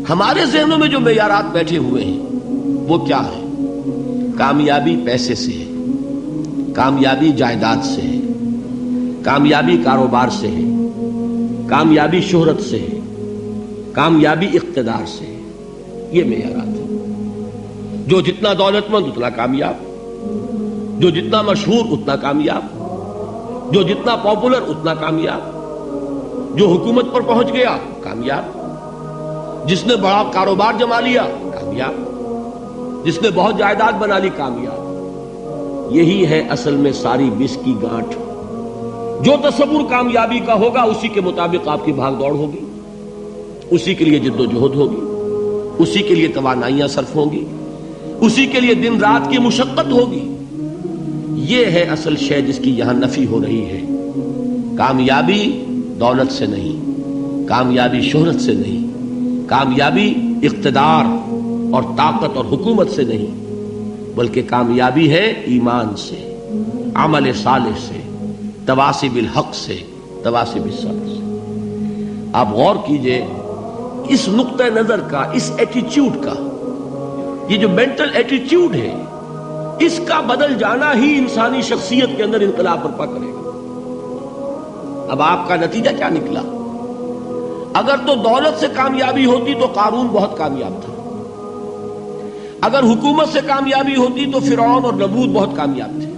ہمارے ذہنوں میں جو معیارات بیٹھے ہوئے ہیں وہ کیا ہے؟ کامیابی پیسے سے ہے، کامیابی جائیداد سے ہے، کامیابی کاروبار سے ہے، کامیابی شہرت سے ہے، کامیابی اقتدار سے ہے. یہ معیارات ہیں. جو جتنا دولت مند اتنا کامیاب، جو جتنا مشہور اتنا کامیاب، جو جتنا پاپولر اتنا کامیاب، جو حکومت پر پہنچ گیا کامیاب، جس نے بڑا کاروبار جما لیا کامیاب، جس نے بہت جائیداد بنا لی کامیاب. یہی ہے اصل میں ساری بس کی گانٹھ. جو تصور کامیابی کا ہوگا اسی کے مطابق آپ کی بھاگ دوڑ ہوگی، اسی کے لیے جد و جہد ہوگی، اسی کے لیے توانائیاں صرف ہوں گی، اسی کے لیے دن رات کی مشقت ہوگی. یہ ہے اصل شے جس کی یہاں نفی ہو رہی ہے. کامیابی دولت سے نہیں، کامیابی شہرت سے نہیں، کامیابی اقتدار اور طاقت اور حکومت سے نہیں، بلکہ کامیابی ہے ایمان سے، عمل صالح سے، تواصی بالحق سے، تواصی بالصبر سے. آپ غور کیجئے اس نقطہ نظر کا، اس ایٹیچیوڈ کا، یہ جو مینٹل ایٹیچیوڈ ہے اس کا بدل جانا ہی انسانی شخصیت کے اندر انقلاب برپا کرے گا. اب آپ کا نتیجہ کیا نکلا؟ اگر تو دولت سے کامیابی ہوتی تو قارون بہت کامیاب تھا، اگر حکومت سے کامیابی ہوتی تو فرعون اور نمرود بہت کامیاب تھے.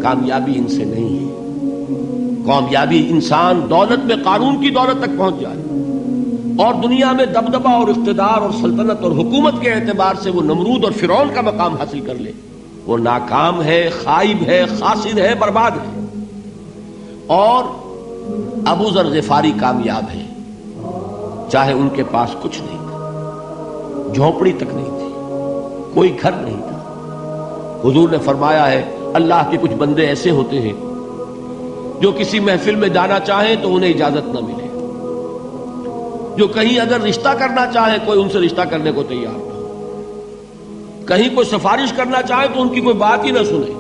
کامیابی ان سے نہیں ہے. کامیابی انسان دولت میں قارون کی دولت تک پہنچ جائے اور دنیا میں دبدبہ اور اقتدار اور سلطنت اور حکومت کے اعتبار سے وہ نمرود اور فرعون کا مقام حاصل کر لے، وہ ناکام ہے، خائب ہے، خاسر ہے، برباد ہے. اور ابو ذر غفاری کامیاب ہے، چاہے ان کے پاس کچھ نہیں تھا، جھونپڑی تک نہیں تھی، کوئی گھر نہیں تھا. حضور نے فرمایا ہے اللہ کے کچھ بندے ایسے ہوتے ہیں جو کسی محفل میں جانا چاہیں تو انہیں اجازت نہ ملے، جو کہیں اگر رشتہ کرنا چاہیں کوئی ان سے رشتہ کرنے کو تیار نہ، کہیں کوئی سفارش کرنا چاہے تو ان کی کوئی بات ہی نہ سنے.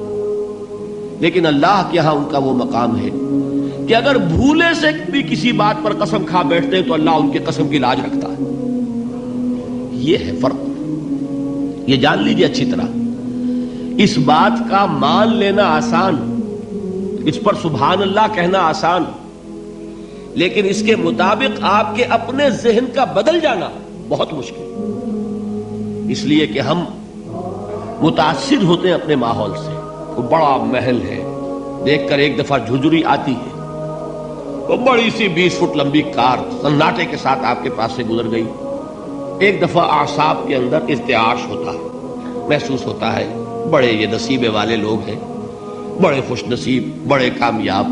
لیکن اللہ کے ہاں ان کا وہ مقام ہے کہ اگر بھولے سے بھی کسی بات پر قسم کھا بیٹھتے ہیں تو اللہ ان کے قسم کی لاج رکھتا ہے. یہ ہے فرق. یہ جان لیجیے اچھی طرح. اس بات کا مان لینا آسان، اس پر سبحان اللہ کہنا آسان، لیکن اس کے مطابق آپ کے اپنے ذہن کا بدل جانا بہت مشکل. اس لیے کہ ہم متاثر ہوتے ہیں اپنے ماحول سے. وہ بڑا محل ہے، دیکھ کر ایک دفعہ جھجری آتی ہے، وہ بڑی سی 20 فٹ لمبی کار سناٹے کے ساتھ آپ کے پاس سے گزر گئی. ایک دفعہ اعصاب کے اندر ارتعاش ہوتا ہے، محسوس ہوتا ہے بڑے یہ نصیبے والے لوگ ہیں، بڑے خوش نصیب، بڑے کامیاب.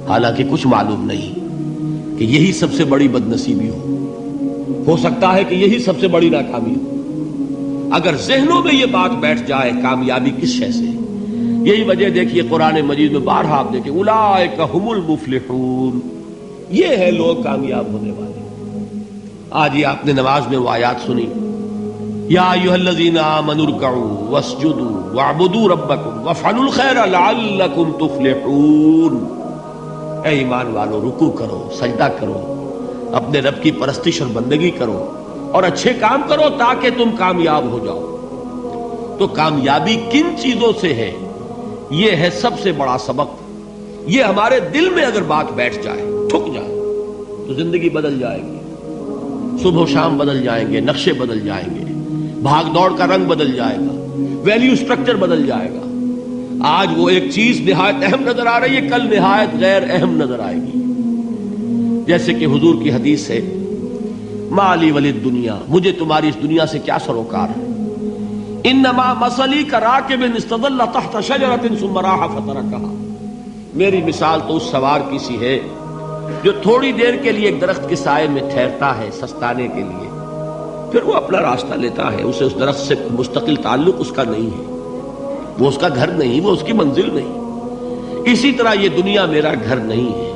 حالانکہ کچھ معلوم نہیں کہ یہی سب سے بڑی بد نصیبی ہو سکتا ہے کہ یہی سب سے بڑی ناکامی ہو. اگر ذہنوں میں یہ بات بیٹھ جائے کامیابی کس شے سے. یہی وجہ دیکھیے قرآن مجید میں بارہا آپ دیکھیں اولئک هم المفلحون، یہ ہے لوگ کامیاب ہونے والے. آج یہ آپ نے نماز میں وہ آیات سنی، یا ایھا الذین آمنوا ارکعوا واسجدوا واعبدوا ربکم وافعلوا الخیر لعلکم تفلحون. اے ایمان والو، رکوع کرو، سجدہ کرو، اپنے رب کی پرستش اور بندگی کرو اور اچھے کام کرو تاکہ تم کامیاب ہو جاؤ. تو کامیابی کن چیزوں سے ہے؟ یہ ہے سب سے بڑا سبق. یہ ہمارے دل میں اگر بات بیٹھ جائے، ٹھک جائے، تو زندگی بدل جائے گی. صبح و شام بدل جائیں گے، نقشے بدل جائیں گے، بھاگ دوڑ کا رنگ بدل جائے گا، ویلیو سٹرکچر بدل جائے گا. آج وہ ایک چیز نہایت اہم نظر آ رہی ہے، کل نہایت غیر اہم نظر آئے گی. جیسے کہ حضور کی حدیث ہے، مالی ولی دنیا، مجھے تمہاری اس دنیا سے کیا سروکار ہے. انما مثلی کراکب استظل تحت شجرۃ ثم راح فترکها، میری مثال تو اس سوار کی سی ہے جو تھوڑی دیر کے لیے ایک درخت کے سائے میں ٹھہرتا ہے سستانے کے لیے، پھر وہ اپنا راستہ لیتا ہے. اسے اس درخت سے مستقل تعلق اس کا نہیں ہے، وہ اس کا گھر نہیں، وہ اس کی منزل نہیں. اسی طرح یہ دنیا میرا گھر نہیں ہے.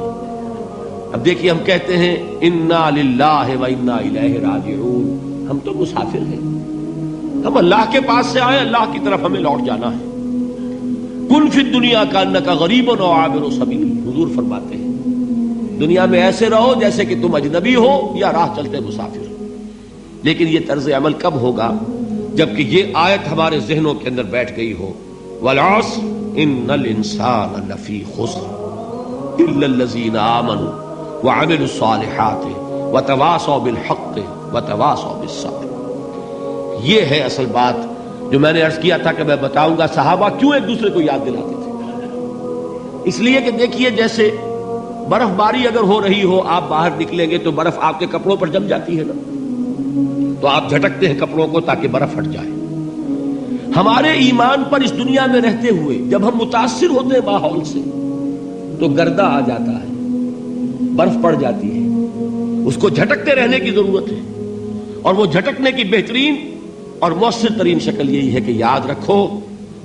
اب دیکھیے ہم کہتے ہیں انا للہ و انا الیہ راجعون، ہم تو مسافر ہیں، ہم اللہ کے پاس سے آئے، اللہ کی طرف ہمیں لوٹ جانا ہے. کن فی الدنیا کانک غریب و عابر سبیل، حضور فرماتے ہیں دنیا میں ایسے رہو جیسے کہ تم اجنبی ہو یا راہ چلتے مسافر ہو. لیکن یہ طرز عمل کب ہوگا؟ جبکہ یہ آیت ہمارے ذہنوں کے اندر بیٹھ گئی ہو. والعصر ان الانسان لفی خسر الا الذین آمنوا وعملوا الصالحات وتواصوا بالحق وتواصوا بالصبر. یہ ہے اصل بات جو میں نے عرض کیا تھا کہ میں بتاؤں گا صحابہ کیوں ایک دوسرے کو یاد دلاتے تھے. اس لیے کہ دیکھیے جیسے برف باری اگر ہو رہی ہو، آپ باہر نکلیں گے تو برف آپ کے کپڑوں پر جم جاتی ہے نا، تو آپ جھٹکتے ہیں کپڑوں کو تاکہ برف ہٹ جائے. ہمارے ایمان پر اس دنیا میں رہتے ہوئے جب ہم متاثر ہوتے ہیں ماحول سے تو گردہ آ جاتا ہے، برف پڑ جاتی ہے، اس کو جھٹکتے رہنے کی ضرورت ہے. اور وہ جھٹکنے کی بہترین اور مؤثر ترین شکل یہی ہے کہ یاد رکھو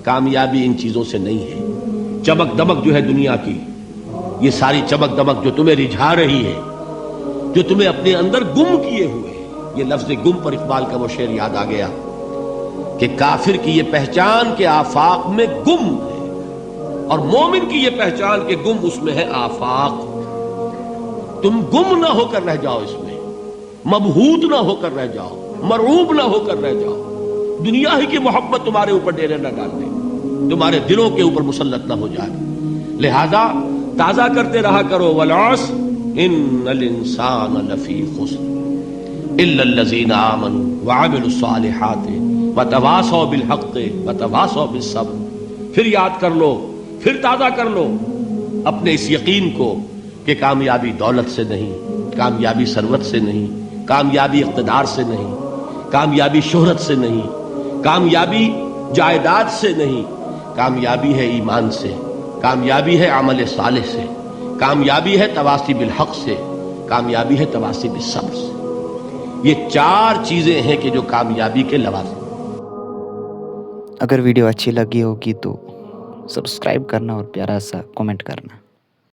کامیابی ان چیزوں سے نہیں ہے. چمک دمک جو ہے دنیا کی، یہ ساری چمک دمک جو تمہیں رجھا رہی ہے، جو تمہیں اپنے اندر گم کیے ہوئے. یہ لفظ گم پر اقبال کا وہ شعر یاد آ گیا کہ کافر کی یہ پہچان کے آفاق میں گم ہے، اور مومن کی یہ پہچان کے گم اس میں ہے آفاق. تم گم نہ ہو کر رہ جاؤ، اس میں مبہوت نہ ہو کر رہ جاؤ، مرعوب نہ ہو کر رہ جاؤ. دنیا ہی کی محبت تمہارے اوپر ڈیرے نہ ڈال دے، تمہارے دلوں کے اوپر مسلط نہ ہو جائے. لہذا تازہ کرتے رہا کرو والعصر ان الانسان لفی خسر الا الذین آمنوا وعملوا الصالحات وتواصوا بالحق وتواصوا بالصبر. پھر یاد کر لو، پھر تازہ کر لو اپنے اس یقین کو کہ کامیابی دولت سے نہیں، کامیابی ثروت سے نہیں، کامیابی اقتدار سے نہیں، کامیابی شہرت سے نہیں، کامیابی جائیداد سے نہیں. کامیابی ہے ایمان سے، کامیابی ہے عمل صالح سے، کامیابی ہے تواصی بالحق سے، کامیابی ہے تواصی بالصبر سے. یہ چار چیزیں ہیں کہ جو کامیابی کے لوازم. اگر ویڈیو اچھی لگی ہوگی تو سبسکرائب کرنا اور پیارا سا کمنٹ کرنا.